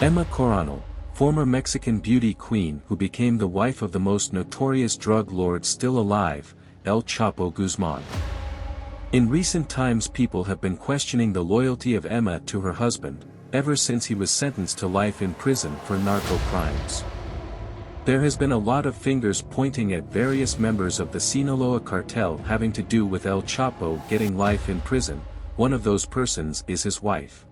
Emma Coronel, former Mexican beauty queen who became the wife of the most notorious drug lord still alive, El Chapo Guzman. In recent times people have been questioning the loyalty of Emma to her husband, ever since he was sentenced to life in prison for narco crimes. There has been a lot of fingers pointing at various members of the Sinaloa Cartel having to do with El Chapo getting life in prison. One of those persons is his wife.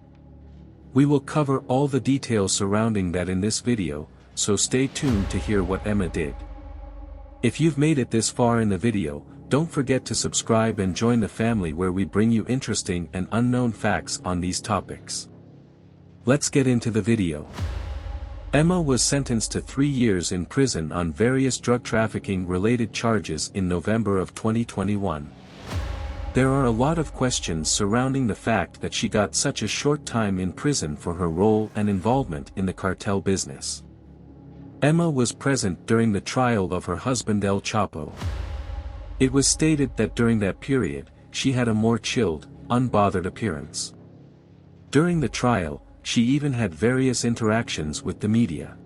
We will cover all the details surrounding that in this video, so stay tuned to hear what Emma did. If you've made it this far in the video, don't forget to subscribe and join the family where we bring you interesting and unknown facts on these topics. Let's get into the video. Emma was sentenced to 3 years in prison on various drug trafficking-related charges in November of 2021. There are a lot of questions surrounding the fact that she got such a short time in prison for her role and involvement in the cartel business. Emma was present during the trial of her husband El Chapo. It was stated that during that period, she had a more chilled, unbothered appearance. During the trial, she even had various interactions with the media.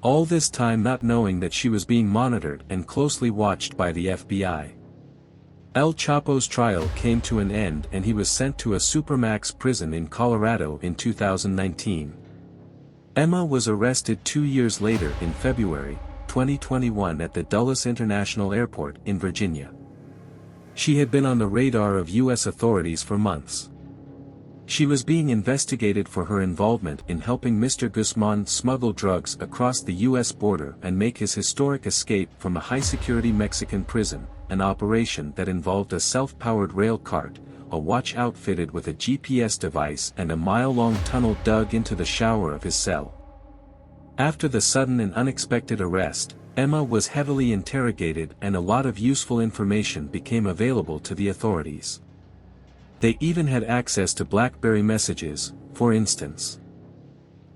All this time not knowing that she was being monitored and closely watched by the FBI. El Chapo's trial came to an end and he was sent to a supermax prison in Colorado in 2019. Emma was arrested 2 years later in February 2021 at the Dulles International Airport in Virginia. She had been on the radar of U.S. authorities for months. She was being investigated for her involvement in helping Mr. Guzman smuggle drugs across the U.S. border and make his historic escape from a high-security Mexican prison, an operation that involved a self-powered rail cart, a watch outfitted with a GPS device and a mile-long tunnel dug into the shower of his cell. After the sudden and unexpected arrest, Emma was heavily interrogated and a lot of useful information became available to the authorities. They even had access to BlackBerry messages, for instance.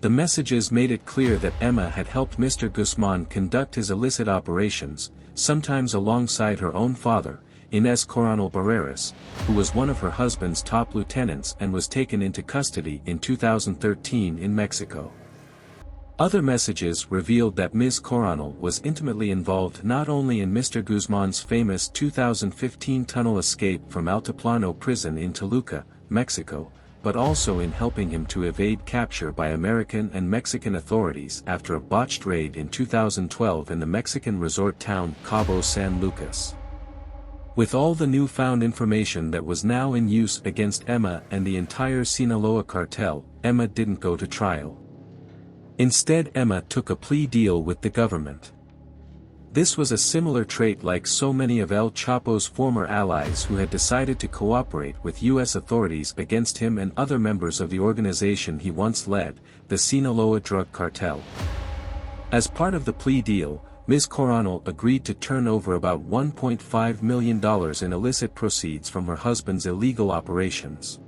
The messages made it clear that Emma had helped Mr. Guzman conduct his illicit operations, sometimes alongside her own father, Inés Coronel Barreras, who was one of her husband's top lieutenants and was taken into custody in 2013 in Mexico. Other messages revealed that Ms. Coronel was intimately involved not only in Mr. Guzman's famous 2015 tunnel escape from Altiplano prison in Toluca, Mexico, but also in helping him to evade capture by American and Mexican authorities after a botched raid in 2012 in the Mexican resort town Cabo San Lucas. With all the newfound information that was now in use against Emma and the entire Sinaloa cartel, Emma didn't go to trial. Instead, Emma took a plea deal with the government. This was a similar trait like so many of El Chapo's former allies who had decided to cooperate with U.S. authorities against him and other members of the organization he once led, the Sinaloa Drug Cartel. As part of the plea deal, Ms. Coronel agreed to turn over about $1.5 million in illicit proceeds from her husband's illegal operations.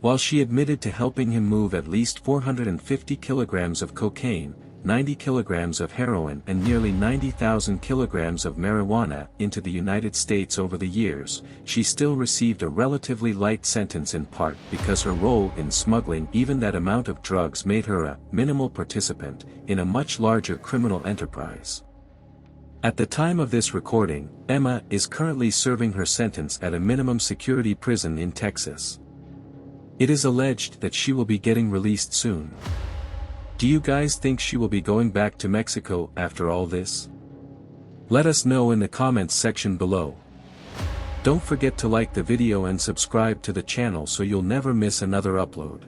While she admitted to helping him move at least 450 kilograms of cocaine, 90 kilograms of heroin and nearly 90,000 kilograms of marijuana into the United States over the years, she still received a relatively light sentence in part because her role in smuggling even that amount of drugs made her a minimal participant in a much larger criminal enterprise. At the time of this recording, Emma is currently serving her sentence at a minimum security prison in Texas. It is alleged that she will be getting released soon. Do you guys think she will be going back to Mexico after all this? Let us know in the comments section below. Don't forget to like the video and subscribe to the channel so you'll never miss another upload.